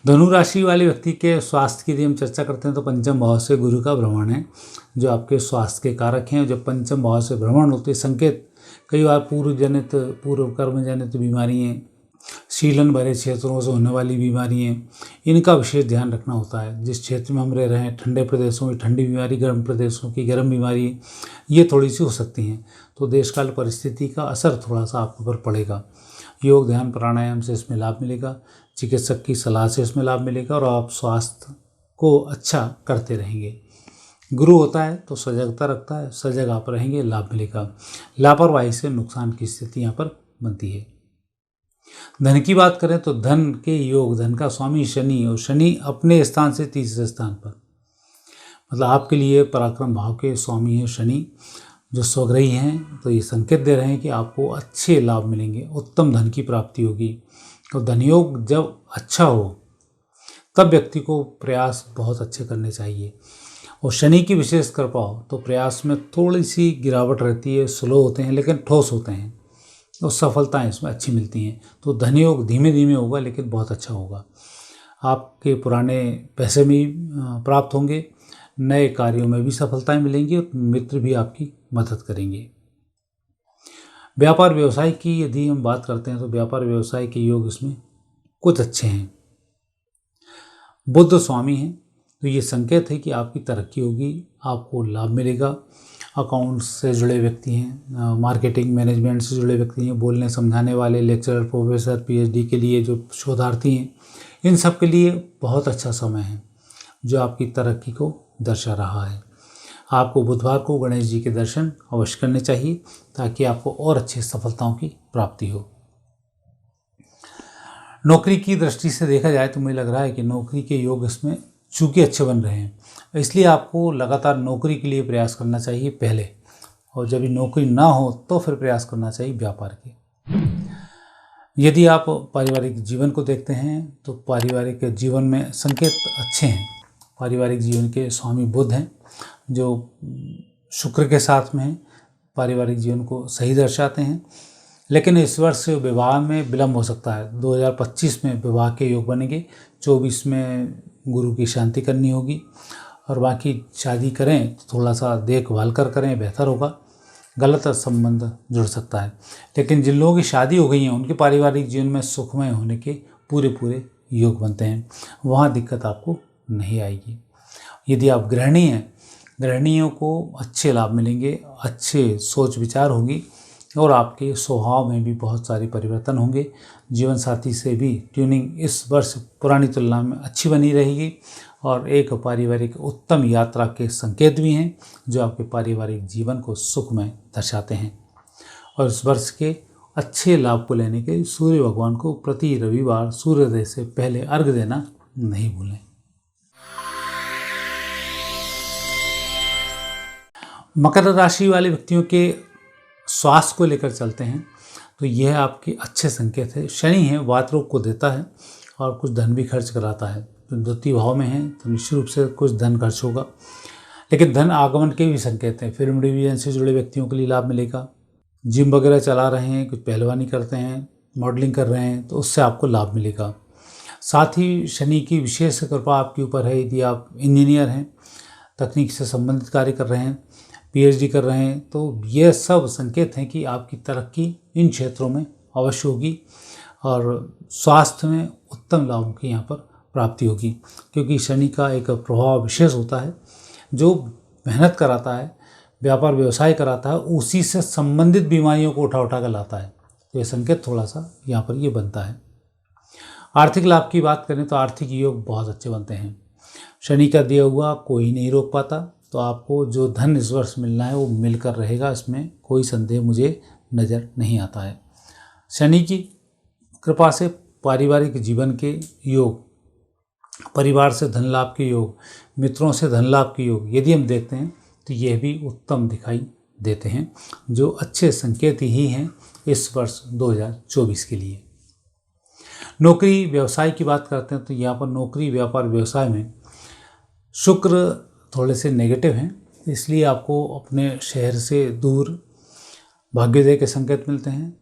A: धनु राशि वाले व्यक्ति के स्वास्थ्य की यदि हम चर्चा करते हैं तो पंचम भाव से गुरु का भ्रमण है जो आपके स्वास्थ्य के कारक हैं। जब पंचम भाव से भ्रमण होते संकेत कई बार पूर्व कर्म जनित बीमारियाँ, शीलन भरे क्षेत्रों से होने वाली बीमारियाँ, इनका विशेष ध्यान रखना होता है। जिस क्षेत्र में हम रह रहे हैं, ठंडे प्रदेशों की ठंडी बीमारी, गर्म प्रदेशों की गर्म बीमारी, ये थोड़ी सी हो सकती हैं। तो देशकाल परिस्थिति का असर थोड़ा सा आपके ऊपर पड़ेगा। योग ध्यान प्राणायाम से इसमें लाभ मिलेगा, चिकित्सक की सलाह से इसमें लाभ मिलेगा और आप स्वास्थ्य को अच्छा करते रहेंगे। गुरु होता है तो सजगता रखता है, सजग आप रहेंगे, लाभ मिलेगा। लापरवाही से नुकसान की स्थिति यहाँ पर बनती है। धन की बात करें तो धन के योग, धन का स्वामी शनि और शनि अपने स्थान से तीसरे स्थान पर, मतलब आपके लिए पराक्रम भाव के स्वामी है शनि जो स्वग्रही हैं। तो ये संकेत दे रहे हैं कि आपको अच्छे लाभ मिलेंगे, उत्तम धन की प्राप्ति होगी। और धनयोग जब अच्छा हो तब व्यक्ति को प्रयास बहुत अच्छे करने चाहिए। और शनि की विशेष कृपा हो तो प्रयास में थोड़ी सी गिरावट रहती है, स्लो होते हैं लेकिन ठोस होते हैं और सफलताएं इसमें अच्छी मिलती हैं। तो धनयोग धीमे धीमे होगा लेकिन बहुत अच्छा होगा। आपके पुराने पैसे भी प्राप्त होंगे, नए कार्यों में भी सफलताएं मिलेंगी और मित्र भी आपकी मदद करेंगे। व्यापार व्यवसाय की यदि हम बात करते हैं तो व्यापार व्यवसाय के योग इसमें कुछ अच्छे हैं। बुध स्वामी हैं तो ये संकेत है कि आपकी तरक्की होगी, आपको लाभ मिलेगा। अकाउंट्स से जुड़े व्यक्ति हैं, मार्केटिंग मैनेजमेंट से जुड़े व्यक्ति हैं, बोलने समझाने वाले, लेक्चरर, प्रोफेसर, पीएचडी के लिए जो शोधार्थी हैं, इन सब के लिए बहुत अच्छा समय है जो आपकी तरक्की को दर्शा रहा है। आपको बुधवार को गणेश जी के दर्शन अवश्य करने चाहिए ताकि आपको और अच्छी सफलताओं की प्राप्ति हो। नौकरी की दृष्टि से देखा जाए तो मुझे लग रहा है कि नौकरी के योग इसमें चूँकि अच्छे बन रहे हैं, इसलिए आपको लगातार नौकरी के लिए प्रयास करना चाहिए पहले, और जब नौकरी ना हो तो फिर प्रयास करना चाहिए व्यापार के। यदि आप पारिवारिक जीवन को देखते हैं तो पारिवारिक जीवन में संकेत अच्छे हैं। पारिवारिक जीवन के स्वामी बुध हैं जो शुक्र के साथ में हैं, पारिवारिक जीवन को सही दर्शाते हैं। लेकिन इस वर्ष विवाह में विलम्ब हो सकता है। 2025 में विवाह के योग बनेंगे, 24 में गुरु की शांति करनी होगी और बाकी शादी करें तो थोड़ा सा देखभाल कर करें, बेहतर होगा। गलत संबंध जुड़ सकता है। लेकिन जिन लोगों की शादी हो गई हैं उनके पारिवारिक जीवन में सुखमय होने के पूरे योग बनते हैं, वहाँ दिक्कत आपको नहीं आएगी। यदि आप गृहिणी हैं, गृहिणियों को अच्छे लाभ मिलेंगे, अच्छे सोच विचार होगी और आपके स्वभाव में भी बहुत सारे परिवर्तन होंगे। जीवन साथी से भी ट्यूनिंग इस वर्ष पुरानी तुलना में अच्छी बनी रहेगी और एक पारिवारिक उत्तम यात्रा के संकेत भी हैं जो आपके पारिवारिक जीवन को सुखमय दर्शाते हैं। और इस वर्ष के अच्छे लाभ को लेने के सूर्य भगवान को प्रति रविवार सूर्योदय से पहले अर्घ्य देना नहीं भूलें। मकर राशि वाले व्यक्तियों के स्वास्थ्य को लेकर चलते हैं तो यह आपके अच्छे संकेत है। शनि है, वात रोग को देता है और कुछ धन भी खर्च कराता है। तो द्वितीय भाव में है तो निश्चित रूप से कुछ धन खर्च होगा, लेकिन धन आगमन के भी संकेत हैं। फिल्म डिवीजन से जुड़े व्यक्तियों के लिए लाभ मिलेगा। जिम वगैरह चला रहे हैं, कुछ पहलवानी करते हैं, मॉडलिंग कर रहे हैं तो उससे आपको लाभ मिलेगा। साथ ही शनि की विशेष कृपा आपके ऊपर है। यदि आप इंजीनियर हैं, तकनीक से संबंधित कार्य कर रहे हैं, पीएचडी कर रहे हैं, तो यह सब संकेत हैं कि आपकी तरक्की इन क्षेत्रों में अवश्य होगी और स्वास्थ्य में उत्तम लाभों की यहाँ पर प्राप्ति होगी। क्योंकि शनि का एक प्रभाव विशेष होता है जो मेहनत कराता है, व्यापार व्यवसाय कराता है, उसी से संबंधित बीमारियों को उठा कर लाता है। तो ये संकेत थोड़ा सा यहाँ पर ये बनता है। आर्थिक लाभ की बात करें तो आर्थिक योग बहुत अच्छे बनते हैं। शनि का दिया हुआ कोई नहीं रोक पाता, तो आपको जो धन इस वर्ष मिलना है वो मिलकर रहेगा, इसमें कोई संदेह मुझे नज़र नहीं आता है। शनि की कृपा से पारिवारिक जीवन के योग, परिवार से धन लाभ के योग, मित्रों से धन लाभ के योग यदि हम देखते हैं तो यह भी उत्तम दिखाई देते हैं, जो अच्छे संकेत ही हैं इस वर्ष 2024 के लिए। नौकरी व्यवसाय की बात करते हैं तो यहाँ पर नौकरी व्यापार व्यवसाय में शुक्र थोड़े से नेगेटिव हैं, इसलिए आपको अपने शहर से दूर भाग्योदय के संकेत मिलते हैं।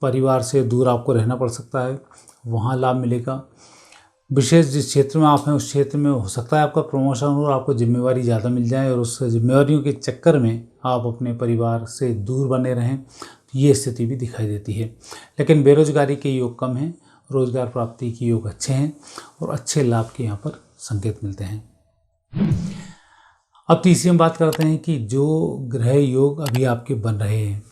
A: परिवार से दूर आपको रहना पड़ सकता है, वहाँ लाभ मिलेगा। विशेष जिस क्षेत्र में आप हैं उस क्षेत्र में हो सकता है आपका प्रमोशन हो और आपको जिम्मेवारी ज़्यादा मिल जाए, और उस जिम्मेवारियों के चक्कर में आप अपने परिवार से दूर बने रहें, तो ये स्थिति भी दिखाई देती है। लेकिन बेरोजगारी के योग कम हैं, रोजगार प्राप्ति के योग अच्छे हैं और अच्छे लाभ के यहाँ पर संकेत मिलते हैं। अब तीसरी हम बात करते हैं कि जो ग्रह योग अभी आपके बन रहे हैं,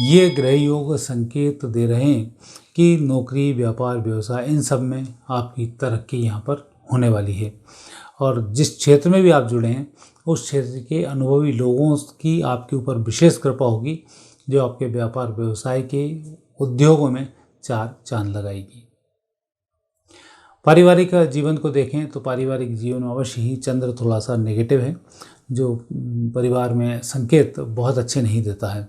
A: ये ग्रह योग संकेत दे रहे हैं कि नौकरी व्यापार व्यवसाय इन सब में आपकी तरक्की यहाँ पर होने वाली है, और जिस क्षेत्र में भी आप जुड़े हैं उस क्षेत्र के अनुभवी लोगों की आपके ऊपर विशेष कृपा होगी, जो आपके व्यापार व्यवसाय के उद्योगों में चार चांद लगाएगी। पारिवारिक जीवन को देखें तो पारिवारिक जीवन में अवश्य ही चंद्र थोड़ा सा नेगेटिव है, जो परिवार में संकेत बहुत अच्छे नहीं देता है।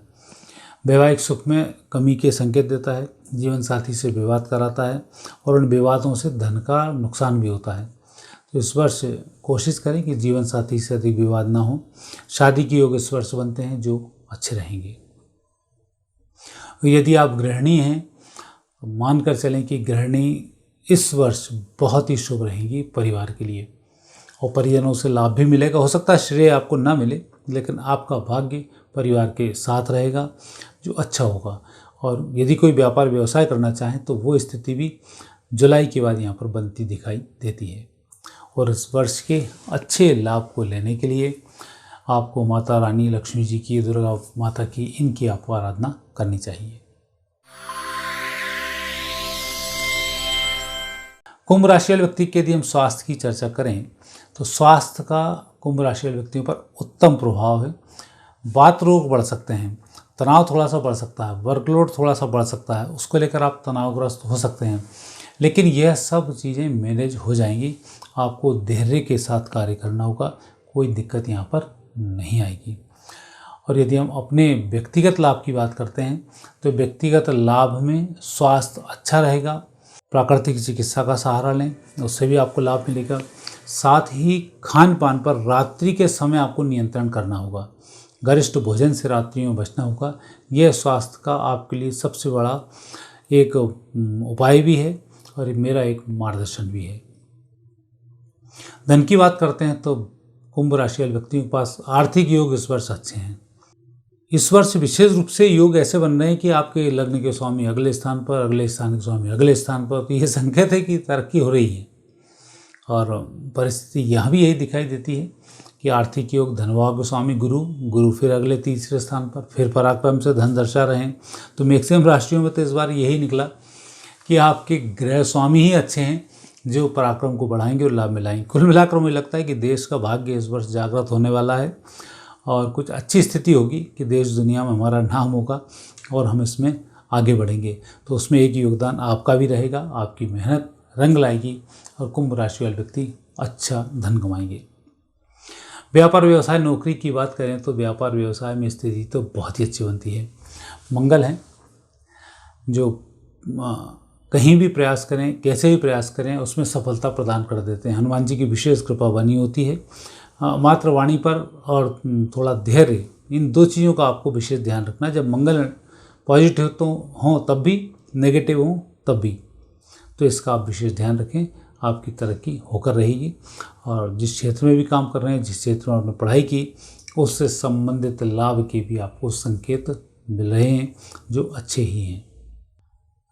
A: वैवाहिक सुख में कमी के संकेत देता है, जीवन साथी से विवाद कराता है और उन विवादों से धन का नुकसान भी होता है। तो इस वर्ष कोशिश करें कि जीवन साथी से अधिक विवाद ना हो। शादी के योग इस वर्ष बनते हैं जो अच्छे रहेंगे। यदि आप गृहिणी हैं तो मानकर चलें कि गृहिणी इस वर्ष बहुत ही शुभ रहेंगी परिवार के लिए, और परिजनों से लाभ भी मिलेगा। हो सकता है श्रेय आपको ना मिले, लेकिन आपका भाग्य परिवार के साथ रहेगा जो अच्छा होगा। और यदि कोई व्यापार व्यवसाय करना चाहें तो वो स्थिति भी जुलाई के बाद यहाँ पर बनती दिखाई देती है। और इस वर्ष के अच्छे लाभ को लेने के लिए आपको माता रानी लक्ष्मी जी की, दुर्गा माता की, इनकी आपको आराधना करनी चाहिए। कुंभ राशि वाले व्यक्ति के यदि हम स्वास्थ्य की चर्चा करें तो स्वास्थ्य का कुंभ राशि वाले व्यक्तियों पर उत्तम प्रभाव है। वात रोग बढ़ सकते हैं, तनाव थोड़ा सा बढ़ सकता है, वर्कलोड थोड़ा सा बढ़ सकता है, उसको लेकर आप तनावग्रस्त हो सकते हैं, लेकिन यह सब चीज़ें मैनेज हो जाएंगी। आपको धैर्य के साथ कार्य करना होगा, कोई दिक्कत यहाँ पर नहीं आएगी। और यदि हम अपने व्यक्तिगत लाभ की बात करते हैं तो व्यक्तिगत लाभ में स्वास्थ्य अच्छा रहेगा। प्राकृतिक चिकित्सा का सहारा लें, उससे भी आपको लाभ मिलेगा। साथ ही खान पान पर रात्रि के समय आपको नियंत्रण करना होगा, गरिष्ठ भोजन से रात्रि में बचना होगा। यह स्वास्थ्य का आपके लिए सबसे बड़ा एक उपाय भी है और मेरा एक मार्गदर्शन भी है। धन की बात करते हैं तो कुंभ राशि वाले व्यक्तियों के पास आर्थिक योग इस वर्ष अच्छे हैं। इस वर्ष विशेष रूप से योग ऐसे बन रहे हैं कि आपके लग्न के स्वामी अगले स्थान पर, अगले स्थान के स्वामी अगले स्थान पर, तो ये संकेत है कि तरक्की हो रही है। और परिस्थिति यहाँ भी यही दिखाई देती है कि आर्थिक योग धनभाव के स्वामी गुरु फिर अगले तीसरे स्थान पर, फिर पराक्रम से धन दर्शा रहे हैं। तो मैक्सिमम राशियों में तो इस बार यही निकला कि आपके ग्रह स्वामी ही अच्छे हैं जो पराक्रम को बढ़ाएंगे और लाभ मिलाएंगे। कुल मिलाकर मुझे लगता है कि देश का भाग्य इस वर्ष जागृत होने वाला है और कुछ अच्छी स्थिति होगी कि देश दुनिया में हमारा नाम होगा और हम इसमें आगे बढ़ेंगे। तो उसमें एक योगदान आपका भी रहेगा, आपकी मेहनत रंग लाएगी और कुंभ राशि वाले व्यक्ति अच्छा धन कमाएंगे। व्यापार व्यवसाय नौकरी की बात करें तो व्यापार व्यवसाय में स्थिति तो बहुत ही अच्छी बनती है। मंगल हैं जो कहीं भी प्रयास करें, कैसे भी प्रयास करें, उसमें सफलता प्रदान कर देते हैं। हनुमान जी की विशेष कृपा बनी होती है। मात्र वाणी पर और थोड़ा धैर्य, इन दो चीज़ों का आपको विशेष ध्यान रखना है। जब मंगल पॉजिटिव तो हों तब भी, नेगेटिव हों तब भी, तो इसका आप विशेष ध्यान रखें, आपकी तरक्की होकर रहेगी। और जिस क्षेत्र में भी काम कर रहे हैं, जिस क्षेत्र में आपने पढ़ाई की, उससे संबंधित लाभ के भी आपको संकेत मिल रहे हैं जो अच्छे ही हैं।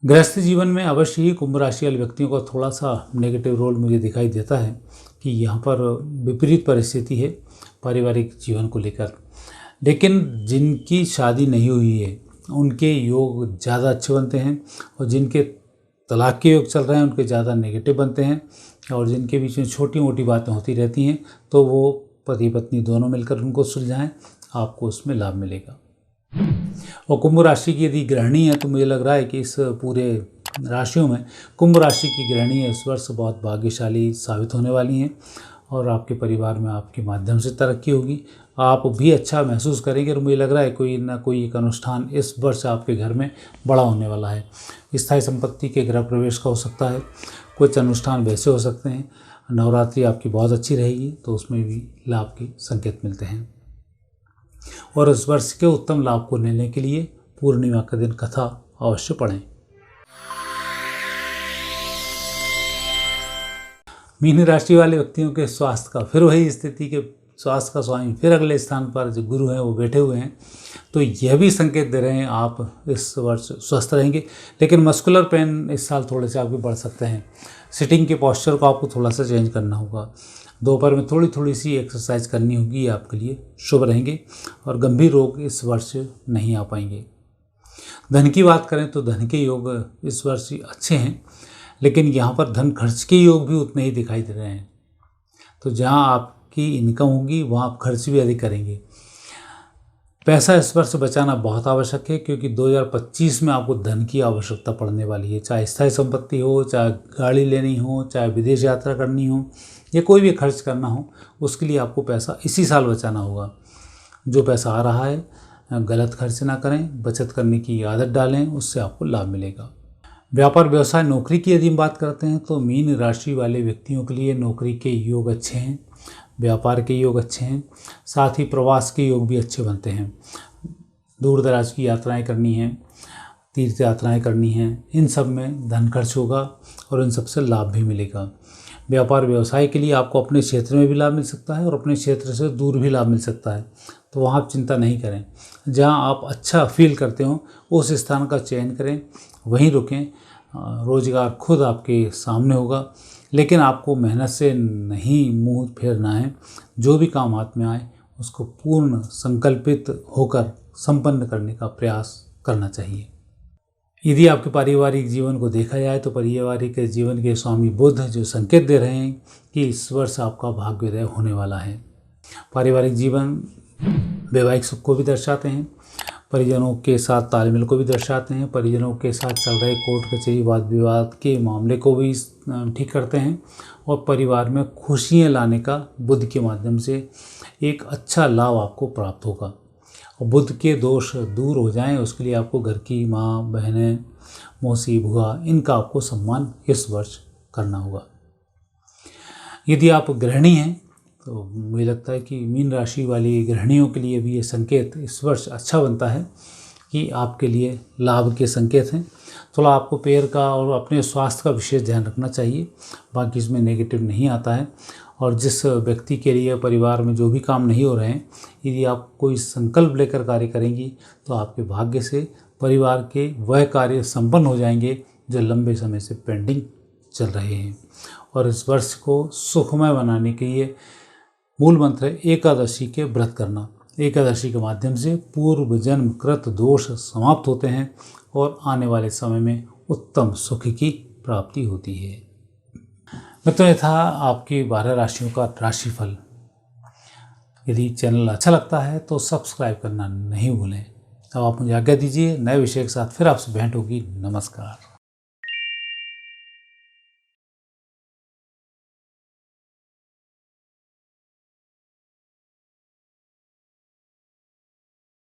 A: गृहस्थ जीवन में अवश्य ही कुंभ राशि वाले व्यक्तियों का थोड़ा सा नेगेटिव रोल मुझे दिखाई देता है कि यहाँ पर विपरीत परिस्थिति है पारिवारिक जीवन को लेकर। लेकिन जिनकी शादी नहीं हुई है उनके योग ज़्यादा अच्छे बनते हैं, और जिनके तलाक के योग चल रहे हैं उनके ज़्यादा नेगेटिव बनते हैं, और जिनके बीच में छोटी मोटी बातें होती रहती हैं तो वो पति पत्नी दोनों मिलकर उनको सुलझाएं, आपको उसमें लाभ मिलेगा। और कुंभ राशि की यदि गृहिणी है तो मुझे लग रहा है कि इस पूरे राशियों में कुंभ राशि की गृहिणी इस वर्ष बहुत भाग्यशाली साबित होने वाली हैं, और आपके परिवार में आपके माध्यम से तरक्की होगी, आप भी अच्छा महसूस करेंगे। और मुझे लग रहा है कोई ना कोई एक अनुष्ठान इस वर्ष आपके घर में बड़ा होने वाला है। स्थायी संपत्ति के गृह प्रवेश का हो सकता है, कुछ अनुष्ठान वैसे हो सकते हैं। नवरात्रि आपकी बहुत अच्छी रहेगी तो उसमें भी लाभ के संकेत मिलते हैं। और इस वर्ष के उत्तम लाभ को लेने के लिए पूर्णिमा का दिन कथा अवश्य पढ़ें। मीन राशि वाले व्यक्तियों के स्वास्थ्य का फिर वही स्थिति के स्वास्थ्य का स्वामी फिर अगले स्थान पर जो गुरु हैं वो बैठे हुए हैं, तो यह भी संकेत दे रहे हैं आप इस वर्ष स्वस्थ रहेंगे। लेकिन मस्कुलर पेन इस साल थोड़े से आपके बढ़ सकते हैं। सिटिंग के पॉस्चर को आपको थोड़ा सा चेंज करना होगा। दोपहर में थोड़ी सी एक्सरसाइज करनी होगी, ये आपके लिए शुभ रहेंगे। और गंभीर रोग इस वर्ष नहीं आ पाएंगे। धन की बात करें तो धन के योग इस वर्ष अच्छे हैं, लेकिन यहाँ पर धन खर्च के योग भी उतने ही दिखाई दे रहे हैं। तो जहाँ आपकी इनकम होगी वहाँ आप खर्च भी अधिक करेंगे। पैसा इस वर्ष बचाना बहुत आवश्यक है, क्योंकि 2025 में आपको धन की आवश्यकता पड़ने वाली है। चाहे स्थायी संपत्ति हो, चाहे गाड़ी लेनी हो, चाहे विदेश यात्रा करनी हो, या कोई भी खर्च करना हो, उसके लिए आपको पैसा इसी साल बचाना होगा। जो पैसा आ रहा है गलत खर्च ना करें, बचत करने की आदत डालें, उससे आपको लाभ मिलेगा। व्यापार व्यवसाय नौकरी की यदि हम बात करते हैं तो मीन राशि वाले व्यक्तियों के लिए नौकरी के योग अच्छे हैं, व्यापार के योग अच्छे हैं, साथ ही प्रवास के योग भी अच्छे बनते हैं। दूर दराज की यात्राएं करनी हैं, तीर्थ यात्राएं करनी हैं, इन सब में धन खर्च होगा और इन सब से लाभ भी मिलेगा। व्यापार व्यवसाय के लिए आपको अपने क्षेत्र में भी लाभ मिल सकता है और अपने क्षेत्र से दूर भी लाभ मिल सकता है, तो वहाँ आप चिंता नहीं करें। जहाँ आप अच्छा फील करते हो उस स्थान का चयन करें, वहीं रुकें। रोजगार खुद आपके सामने होगा, लेकिन आपको मेहनत से नहीं मुंह फेरना है। जो भी काम हाथ में आए उसको पूर्ण संकल्पित होकर संपन्न करने का प्रयास करना चाहिए। यदि आपके पारिवारिक जीवन को देखा जाए तो पारिवारिक जीवन के स्वामी बुध जो संकेत दे रहे हैं कि इस वर्ष आपका भाग्योदय होने वाला है। पारिवारिक जीवन वैवाहिक सुख को भी दर्शाते हैं, परिजनों के साथ तालमेल को भी दर्शाते हैं, परिजनों के साथ चल रहे कोर्ट कचहरी वाद विवाद के मामले को भी ठीक करते हैं, और परिवार में खुशियाँ लाने का बुध के माध्यम से एक अच्छा लाभ आपको प्राप्त होगा। और बुध के दोष दूर हो जाएं उसके लिए आपको घर की माँ, बहनें, मौसी, बुआ, इनका आपको सम्मान इस वर्ष करना होगा। यदि आप गृहिणी हैं तो मुझे लगता है कि मीन राशि वाली गृहिणियों के लिए भी ये संकेत इस वर्ष अच्छा बनता है कि आपके लिए लाभ के संकेत हैं। थोड़ा आपको पैर का और अपने स्वास्थ्य का विशेष ध्यान रखना चाहिए, बाकी इसमें नेगेटिव नहीं आता है। और जिस व्यक्ति के लिए परिवार में जो भी काम नहीं हो रहे हैं, यदि आप कोई संकल्प लेकर कार्य करेंगी तो आपके भाग्य से परिवार के वह कार्य संपन्न हो जाएंगे जो लंबे समय से पेंडिंग चल रहे हैं। और इस वर्ष को सुखमय बनाने के लिए मूल मंत्र है एकादशी के व्रत करना। एकादशी के माध्यम से पूर्व जन्म कृत दोष समाप्त होते हैं और आने वाले समय में उत्तम सुख की प्राप्ति होती है। मित्रों, ये था आपकी 12 राशियों का राशिफल। यदि चैनल अच्छा लगता है तो सब्सक्राइब करना नहीं भूलें। अब आप मुझे आज्ञा दीजिए, नए विषय के साथ फिर आपसे भेंट होगी। नमस्कार।